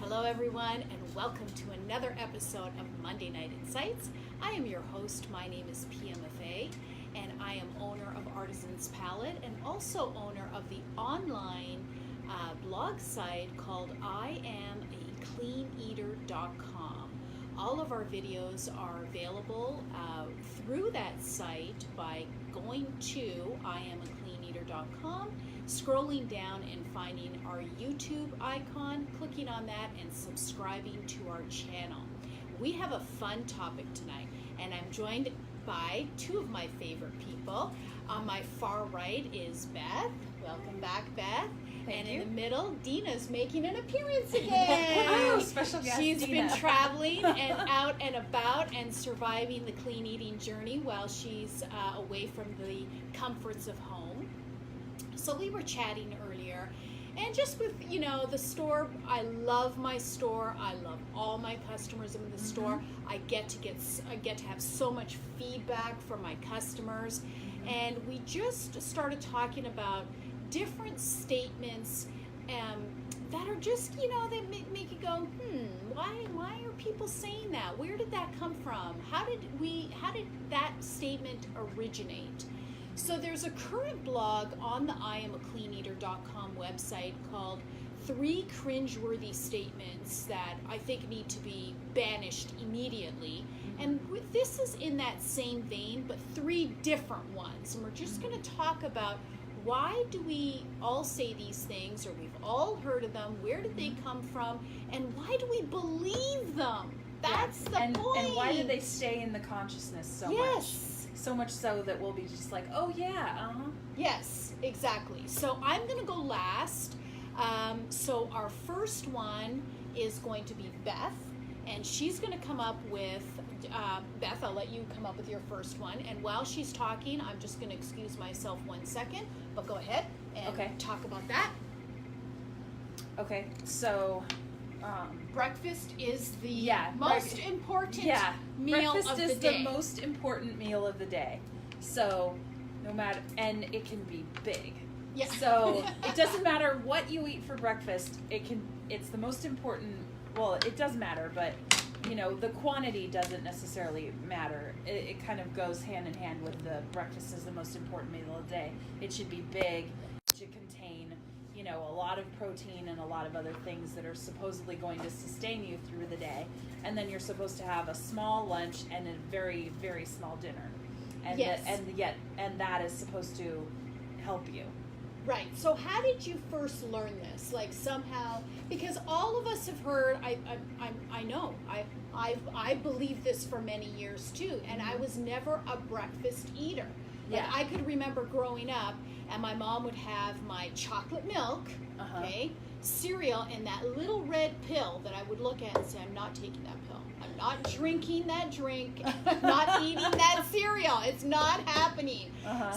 Hello everyone, and welcome to another episode of Monday Night Insights. I am your host. My name is PMFA, and I am owner of Artisan's Palette and also owner of the online blog site called IamACleanEater.com. All of our videos are available through that site by going to IamACleanEater.com, scrolling down and finding our YouTube icon, clicking on that, and subscribing to our channel. We have a fun topic tonight, and I'm joined by two of my favorite people. On my far right is Beth. Welcome back, Beth. Thank you. In the middle, Dina's making an appearance again. Oh, special guest She's Dina. been traveling and out and about and surviving the clean eating journey while she's away from the comforts of home. So we were chatting earlier, and just with, the store, I love my store. I love all my customers in the store. I get to have so much feedback from my customers. And we just started talking about different statements that are just, they make you go, why are people saying that? Where did that come from? How did that statement originate? So there's a current blog on the IamACleanEater.com website called 3 Cringeworthy Statements that I think need to be banished immediately. And this is in that same vein, but 3 different ones. And we're just going to talk about why do we all say these things, or we've all heard of them, where did they come from, and why do we believe them? That's the point. And why do they stay in the consciousness so much? So much so that we'll be just like, oh yeah, Yes, exactly. So I'm going to go last. So our first one is going to be Beth, and she's going to come up with, Beth, I'll let you come up with your first one. And while she's talking, I'm just going to excuse myself 1 second, but go ahead and talk about that. Okay, so... breakfast is the most important meal breakfast of the is day. the most important meal of the day. So no matter, and it can be big. Yeah. So it doesn't matter what you eat for breakfast. It's the most important. Well, it does matter, but the quantity doesn't necessarily matter. It kind of goes hand in hand with the breakfast is the most important meal of the day. It should be big. It should contain a lot of protein and a lot of other things that are supposedly going to sustain you through the day. And then you're supposed to have a small lunch and a very, very small dinner. And and that is supposed to help you. Right. So how did you first learn this? Like somehow, because all of us have heard, I know, I believe this for many years too, and I was never a breakfast eater. Like I could remember growing up, and my mom would have my chocolate milk, cereal, and that little red pill that I would look at and say, I'm not taking that pill. I'm not drinking that drink. I'm not eating that cereal. It's not happening.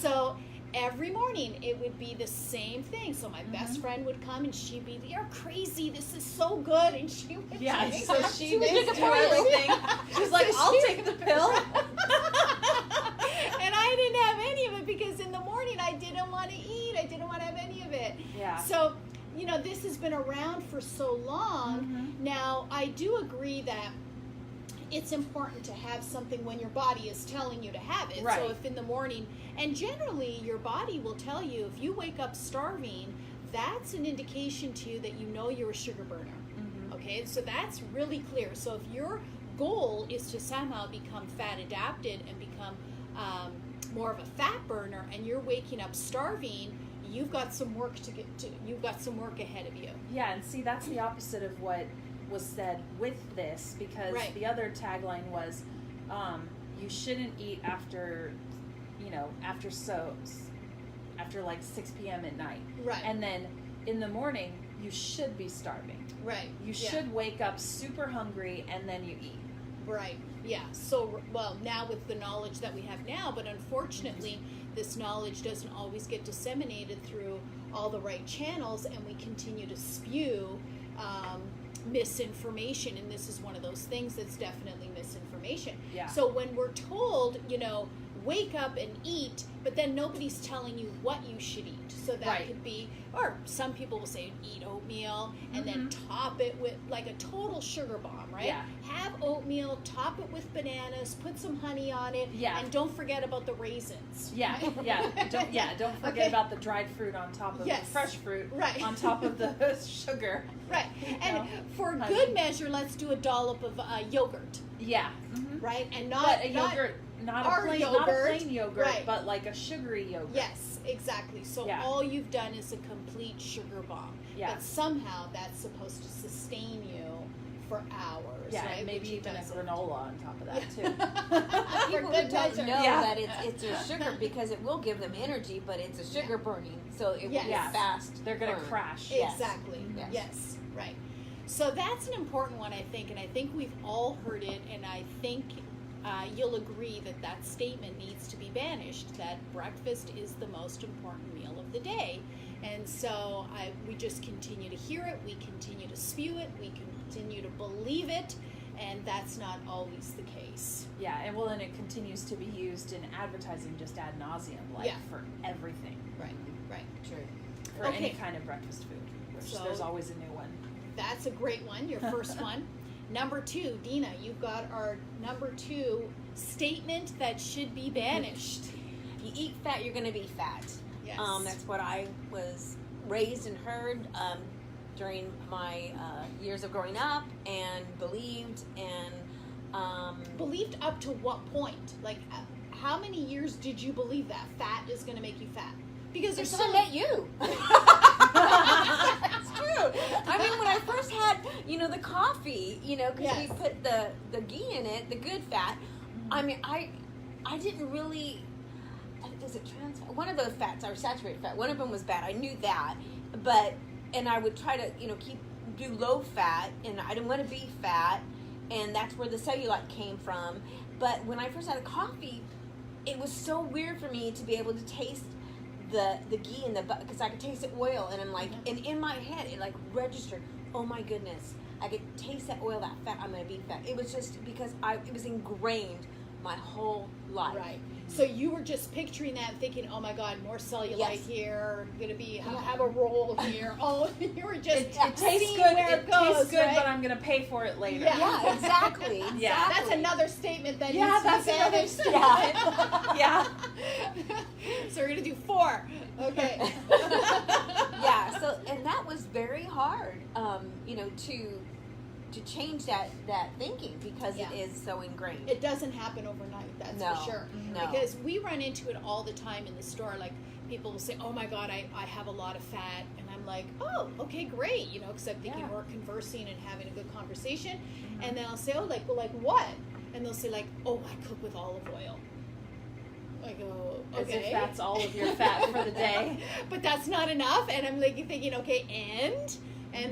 So every morning it would be the same thing. So my best friend would come and she'd be, you're crazy. This is so good. And she would drink. So she would do everything. She's like, I'll take the pill. And I didn't have any of it because in the morning I didn't want to eat. I didn't want to have any of it. Yeah. So, this has been around for so long. Now, I do agree that it's important to have something when your body is telling you to have it. Right. So if in the morning, and generally your body will tell you, if you wake up starving, that's an indication to you that you're a sugar burner. Okay, so that's really clear. So if your goal is to somehow become fat adapted and become more of a fat burner, and you're waking up starving, you've got some work to get to. You've got some work ahead of you. Yeah, and see, that's the opposite of what was said with this, because the other tagline was, you shouldn't eat after like 6 p.m. at night. Right. And then in the morning, you should be starving. Right. You should wake up super hungry and then you eat. Right. Yeah. So, now with the knowledge that we have now, but unfortunately, this knowledge doesn't always get disseminated through all the right channels, and we continue to spew misinformation, and this is one of those things that's definitely misinformation. Yeah. So when we're told, wake up and eat, but then nobody's telling you what you should eat. So that Right. could be, or some people will say eat oatmeal and then top it with like a total sugar bomb, right? Yeah. Have oatmeal, top it with bananas, put some honey on it, Yeah. and don't forget about the raisins. Yeah, don't forget Okay. about the dried fruit on top of Yes. the fresh fruit, Right. on top of the sugar. Right. And know, for honey. good measure, let's do a dollop of yogurt, Yeah. right? And not But a not- yogurt, not our a plain yogurt, yogurt, right. but like a sugary yogurt. Yes, exactly. So Yeah. all you've done is a complete sugar bomb. Yeah. But somehow that's supposed to sustain you for hours, Yeah, right? and maybe Which it even a doesn't. granola on top of that Yeah. too. For People good who don't measure. know Yeah. that it's a sugar because it will give them energy, but it's a sugar burning, so it will Yes. be Yes. fast. They're gonna burn. crash. Yes. Exactly. Yes. Yes. Right. So that's an important one, I think, and I think we've all heard it, and I think you'll agree that that statement needs to be banished, that breakfast is the most important meal of the day. And so we just continue to hear it, we continue to spew it, we continue to believe it, and that's not always the case. Yeah, and well, and it continues to be used in advertising just ad nauseum, like Yeah. for everything, Right, right. True. for Okay. any kind of breakfast food, which So- there's always a new one. That's a great one, your first one. Number 2, Dina, you've got our number 2 statement that should be banished. You eat fat, you're going to be fat. Yes. That's what I was raised and heard during my years of growing up and believed and Believed up to what point? Like, how many years did you believe that fat is going to make you fat? Because there's until so I met you. That's true. I mean, when I first had, the coffee, because Yes. we put the ghee in it, the good fat. I mean, I didn't really. Is it trans fat? One of those fats are saturated fat. One of them was bad. I knew that, and I would try to do low fat, and I didn't want to be fat, and that's where the cellulite came from. But when I first had a coffee, it was so weird for me to be able to taste the ghee and the butter, because I could taste the oil, and I'm like, and in my head it like registered, oh my goodness, I could taste that oil, that fat, I'm gonna be fat. It was just because it was ingrained my whole life. right. So you were just picturing that, thinking, "Oh my God, more cellulite Yes. here. I'm gonna be have a roll here." Oh, you were just It tastes seeing good. where It goes, tastes good, right? but I'm gonna pay for it later. Yeah. Yeah, exactly. Yeah. That's another statement that Yeah, needs that's to be another banished. statement. Yeah. So we're gonna do 4. Okay. Yeah, so and that was very hard, to change that thinking because Yeah. it is so ingrained. It doesn't happen overnight, that's No, for sure. no. Because we run into it all the time in the store. Like, people will say, "Oh my God, I have a lot of fat," and I'm like, "Oh, okay, great," because I'm thinking Yeah. we're conversing and having a good conversation. And then I'll say, "Oh, like what?" And they'll say, like, "Oh, I cook with olive oil." I go, As okay. if that's all of your fat for the day. But that's not enough, and I'm like thinking, okay, and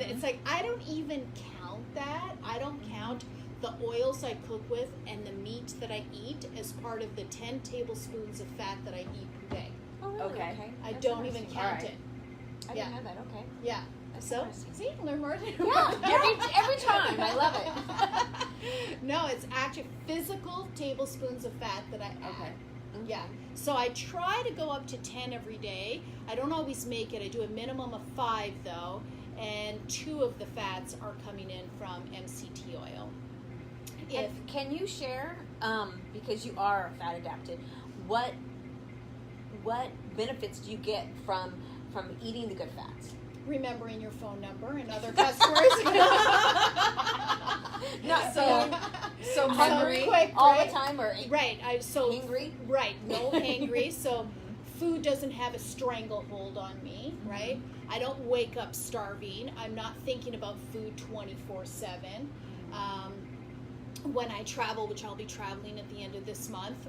it's like, I don't even count that. I don't count the oils I cook with and the meat that I eat as part of the 10 tablespoons of fat that I eat per day. Oh, really? Okay. I That's don't even interesting. count Alright. it. I Yeah. didn't know that. Okay. Yeah. That's So, interesting. see, learn more. Yeah, every time. I love it. No, it's actually physical tablespoons of fat that I add. Okay. Yeah. So I try to go up to 10 every day. I don't always make it. I do a minimum of 5 though, and 2 of the fats are coming in from MCT oil. If Can you share, because you are fat adapted, what benefits do you get from eating the good fats? remembering your phone number and other customers. Not So memory quick, all right? the time, or Right. hungry? Right. No hangry. So food doesn't have a stranglehold on me, right? I don't wake up starving. I'm not thinking about food 24/7. When I travel, which I'll be traveling at the end of this month,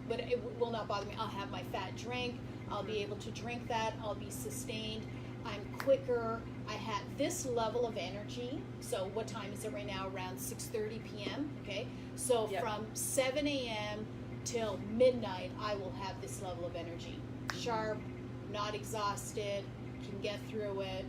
but it will not bother me. I'll have my fat drink. I'll be able to drink that. I'll be sustained. I'm quicker. I have this level of energy. So what time is it right now? Around 6:30 p.m. Okay. So Yep. from 7 a.m. till midnight, I will have this level of energy. Sharp, not exhausted, can get through it.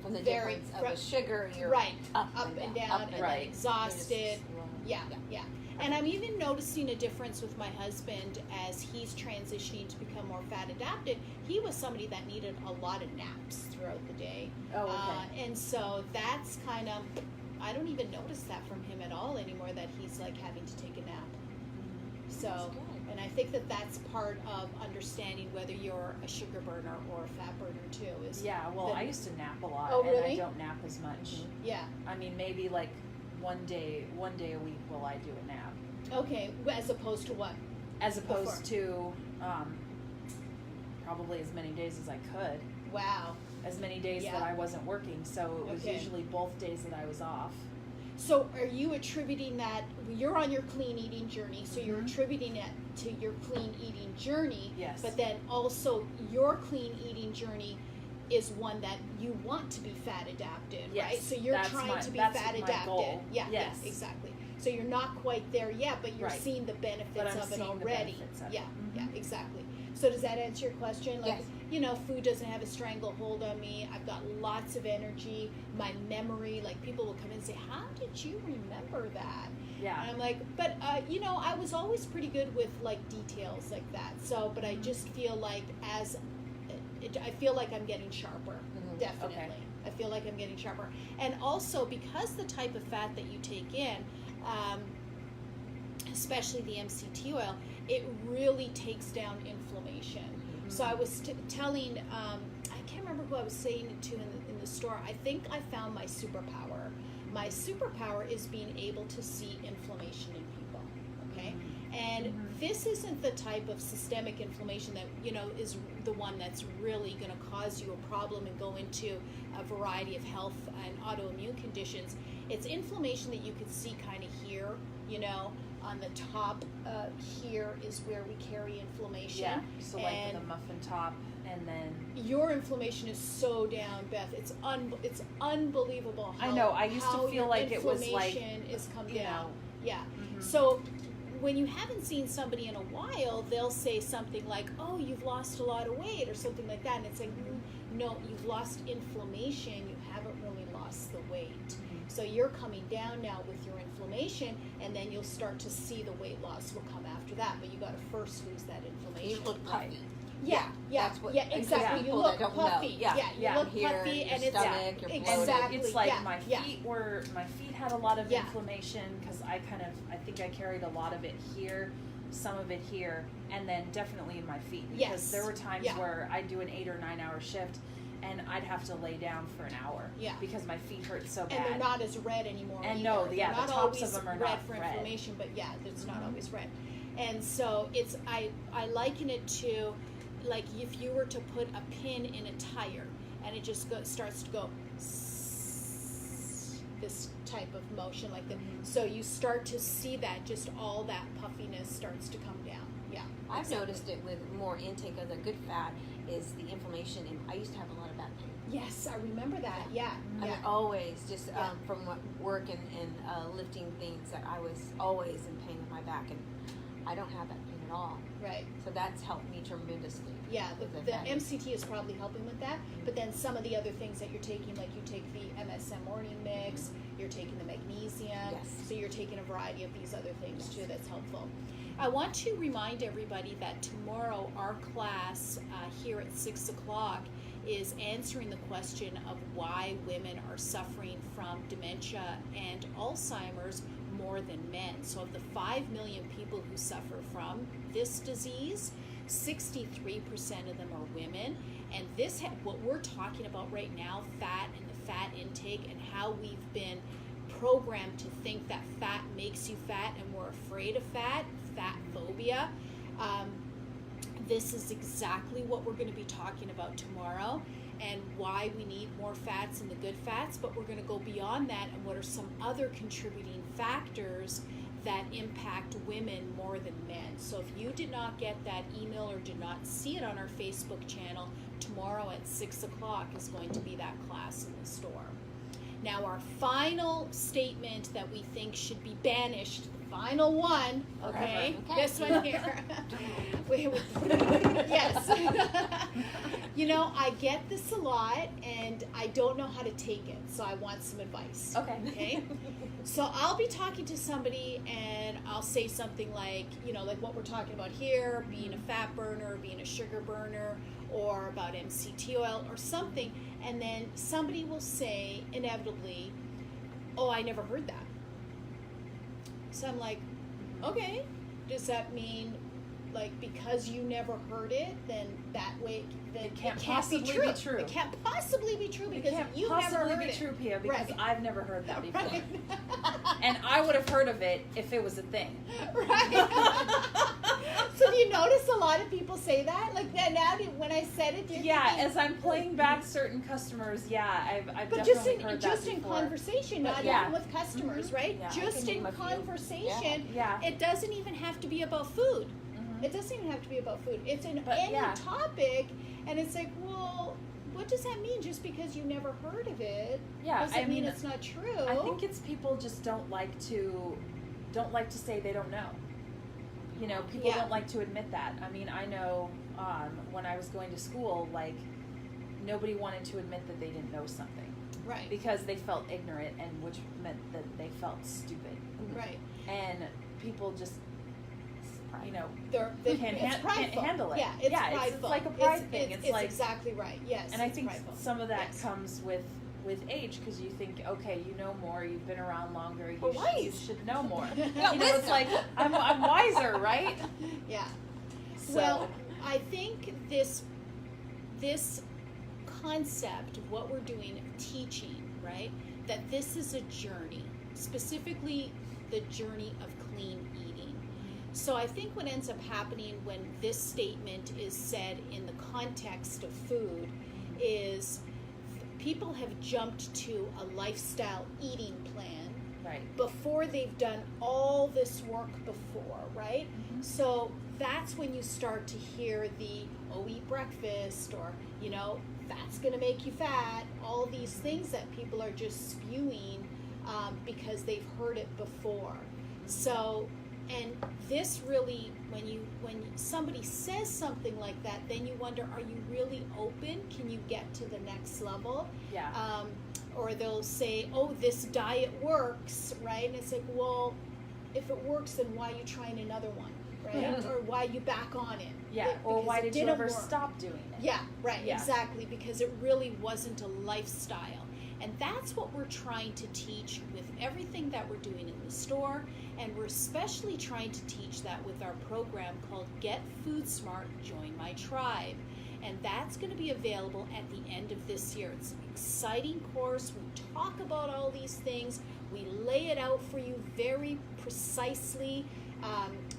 From the Very difference of the sugar, you're Right. up Up and down, up and then Right. exhausted. You're just- Yeah. And I'm even noticing a difference with my husband as he's transitioning to become more fat adapted. He was somebody that needed a lot of naps throughout the day. Oh, okay. And so that's kind of, I don't even notice that from him at all anymore, that he's like having to take a nap. So, and I think that that's part of understanding whether you're a sugar burner or a fat burner too. Is Yeah, well, I used to nap a lot, Oh, and I really? don't nap as much. Yeah. I mean, maybe like one day a week will I do a nap, Okay. As opposed to what? as opposed to probably as many days as I could, Wow. as many days Yeah. that I wasn't working. So it was Okay. usually both days that I was off. So are you attributing that, you're on your clean eating journey, so you're Mhm. attributing it to your clean eating journey, Yes. but then also your clean eating journey is one that you want to be fat adapted, Yes, right? So you're that's trying to be that's fat my adapted. goal. Yeah, Yes. yeah, exactly. So you're not quite there yet, but you're Right. seeing the benefits But I'm of it seeing the already. benefits of it. Yeah, Mhm. yeah, exactly. So does that answer your question? Like, Yes. you know, food doesn't have a stranglehold on me. I've got lots of energy. My memory, like people will come in and say, "How did you remember that?" Yeah. And I'm like, but you know, I was always pretty good with like details like that. So, but I just feel like I feel like I'm getting sharper. Definitely. Okay. I feel like I'm getting sharper. And also because the type of fat that you take in, especially the MCT oil, it really takes down inflammation. So I was telling, I can't remember who I was saying it to in the store. I think I found my superpower. My superpower is being able to see inflammation in people, okay? And this isn't the type of systemic inflammation that, you know, is the one that's really going to cause you a problem and go into a variety of health and autoimmune conditions. It's inflammation that you can see kind of here, you know, on the top here is where we carry inflammation. Yeah. So like and the muffin top, and then your inflammation is so down, Beth. It's unbelievable. How, I know, I used to how feel your like it was like, inflammation is come you down. know. Yeah. Mhm. So when you haven't seen somebody in a while, they'll say something like, "Oh, you've lost a lot of weight," or something like that, and it's like, no, you've lost inflammation. You haven't really lost the weight. So you're coming down now with your inflammation, and then you'll start to see the weight loss will come after that. But you got to first lose that inflammation. You look puffy. Yeah, yeah, That's what- yeah, and for exactly. You people look that don't puffy. know, yeah. You Yeah. look Here, puffy, your and it's stomach, you're bloated. exactly. It's like yeah, my yeah. feet had a lot of Yeah. inflammation because I think I carried a lot of it here, some of it here, and then definitely in my feet. Because Yes. there were times Yeah. where I'd do an 8 or 9 hour shift and I'd have to lay down for an hour. Yeah. Because my feet hurt so bad. And they're not as red anymore. And either. no, They're yeah, the not tops of always them are red not for red. inflammation, but yeah, it's not Mhm. always red. And so it's I liken it to like if you were to put a pin in a tire and it just starts to go this type of motion like that. So you start to see that just all that puffiness starts to come down. Yeah. I've exactly. noticed it with more intake of the good fat is the inflammation, and I used to have a lot of back pain. Yes, I remember that. Yeah. I Yeah. mean, always, just Yeah. from work and lifting things, that I was always in pain in my back, and I don't have that pain at all. Right. So that's helped me tremendously. Yeah, with the fatty. MCT is probably helping with that, but then some of the other things that you're taking, like you take the MSM morning mix, you're taking the magnesium, Yes. so you're taking a variety of these other things Yes. too that's helpful. I want to remind everybody that tomorrow our class here at 6 o'clock is answering the question of why women are suffering from dementia and Alzheimer's more than men. So of the 5 million people who suffer from this disease, 63% of them are women. And this, what we're talking about right now, fat and the fat intake and how we've been programmed to think that fat makes you fat and we're afraid of fat phobia. This is exactly what we're going to be talking about tomorrow and why we need more fats and the good fats, but we're going to go beyond that and what are some other contributing factors that impact women more than men. So if you did not get that email or did not see it on our Facebook channel, tomorrow at 6 o'clock is going to be that class in the store. Now our final statement that we think should be banished, the final one, okay? Okay. This one here. Yes. You know, I get this a lot, and I don't know how to take it, so I want some advice. Okay? So I'll be talking to somebody, and I'll say something like, you know, like what we're talking about here, being a fat burner, being a sugar burner, or about MCT oil, or something, and then somebody will say, inevitably, oh, I never heard that. So I'm like, okay, does that mean, like, because you never heard it, then that way, then It can't be possibly true. be true. It can't possibly be true It because can't you never possibly heard be it. true, Pia, because Right. I've never heard that before. Right. And I would have heard of it if it was a thing. Right. So do you notice a lot of people say that? Like now, when I said it, you're Yeah, thinking, as I'm playing back certain customers, I've but definitely just heard just that in before. conversation, But not yeah. even with customers, right? Yeah, I Just can in name a few. conversation. Yeah. It doesn't even have to be about food. Mhm. It doesn't even have to be about food. It's in But, any yeah. topic, and it's like, well, what does that mean? Just because you never heard of it, Yeah, doesn't I mean mean, it's not true. I think it's people just don't like to say they don't know. You know, people Yeah. don't like to admit that. I mean, I know when I was going to school, like, nobody wanted to admit that they didn't know something Right. because they felt ignorant, and which meant that they felt stupid. Right. And people just, you know, It's can't prideful. handle it. Yeah, it's Yeah, it's prideful. like a pride thing. It's It's like- exactly right. Yes. and I it's think prideful. some of that Yes. comes with age, because you think, okay, you know more, you've been around longer, We're you wise. should know more. Yeah, You know, it's wisdom. like I'm wiser, right? Yeah. So, Well, I think this concept of what we're doing, teaching, right? That this is a journey, specifically the journey of clean eating. So I think what ends up happening when this statement is said in the context of food is people have jumped to a lifestyle eating plan right. before they've done all this work before, right? Mhm. So that's when you start to hear the, oh, eat breakfast, or, you know, fat's gonna make you fat, all these things that people are just spewing because they've heard it before. So, and this really, when somebody says something like that, then you wonder, are you really open? Can you get to the next level? Yeah. Or they'll say, oh, this diet works, right? And it's like, well, if it works, then why are you trying another one, right? Or why you back on it? Yeah. Or Because why it did you didn't ever work. stop doing it? Yeah, right, Yeah. exactly, because it really wasn't a lifestyle. And that's what we're trying to teach with everything that we're doing in the store, and we're especially trying to teach that with our program called Get Food Smart, Join My Tribe. And that's going to be available at the end of this year. It's an exciting course. We talk about all these things. We lay it out for you very precisely,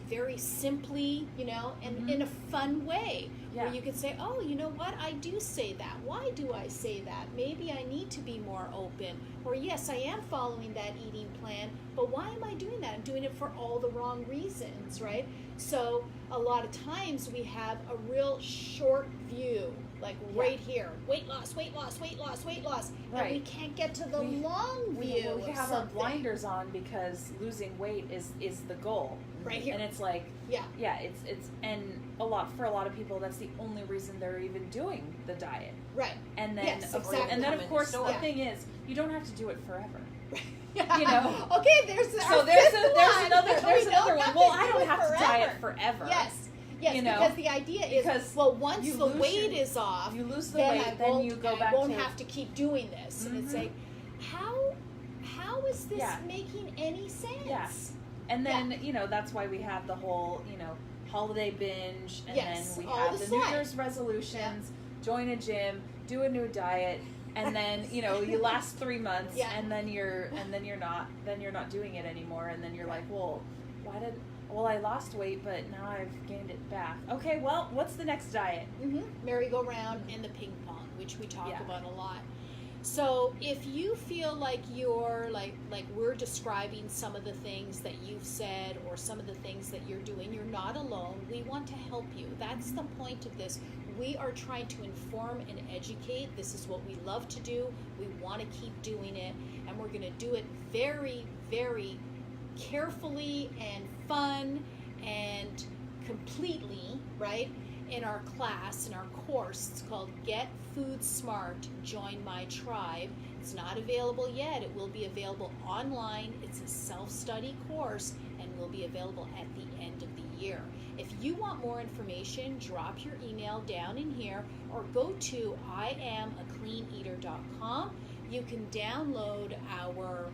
very simply, you know, and in a fun way. Yeah. Where you can say, oh, you know what, I do say that. Why do I say that? Maybe I need to be more open. Or yes, I am following that eating plan, but why am I doing that? I'm doing it for all the wrong reasons, right? So a lot of times we have a real short view, like right here, weight loss, weight loss, weight loss, weight loss. Right. And we can't get to the We- long view We of have our something. blinders on because losing weight is the goal. Right here. And it's like, Yeah. yeah, it's and for a lot of people, that's the only reason they're even doing the diet. Right. And then Yes, of course, exactly. and then Come of in course the the store. thing is, you don't have to do it forever. You know. Okay, there's So our there's fifth another one. there's We another don't one. have Well, to I do don't it have to forever. diet forever. Yes, You know, because the idea is, because well, once you the lose weight your- is off, you lose the then weight, I then won't, you go I back won't to- have to keep doing this. And it's Mhm. like, how is this Yeah. making any sense? Yeah. And then, you know, that's why we have the whole, you know, holiday binge, and Yes, then we all have the the New slime. Year's resolutions, join a gym, do a new diet, and then, you know, you last 3 months, Yeah. and then you're not doing it anymore, and then you're like, well, I lost weight, but now I've gained it back. Okay, well, what's the next diet? Merry-go-round and the ping pong, which we talk Yeah. about a lot. So if you feel like you're like we're describing some of the things that you've said or some of the things that you're doing, you're not alone. We want to help you. That's the point of this. We are trying to inform and educate. This is what we love to do. We want to keep doing it, and we're going to do it very, very carefully and fun and completely, right, in our class, in our course. It's called Get Food Smart, Join My Tribe. It's not available yet. It will be available online. It's a self-study course and will be available at the end of the year. If you want more information, drop your email down in here or go to iamacleaneater.com. You can download our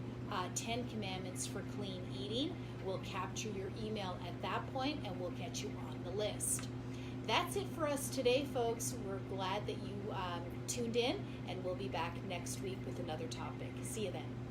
10 Commandments for Clean Eating. We'll capture your email at that point and we'll get you on the list. That's it for us today, folks. We're glad that you tuned in, and we'll be back next week with another topic. See you then.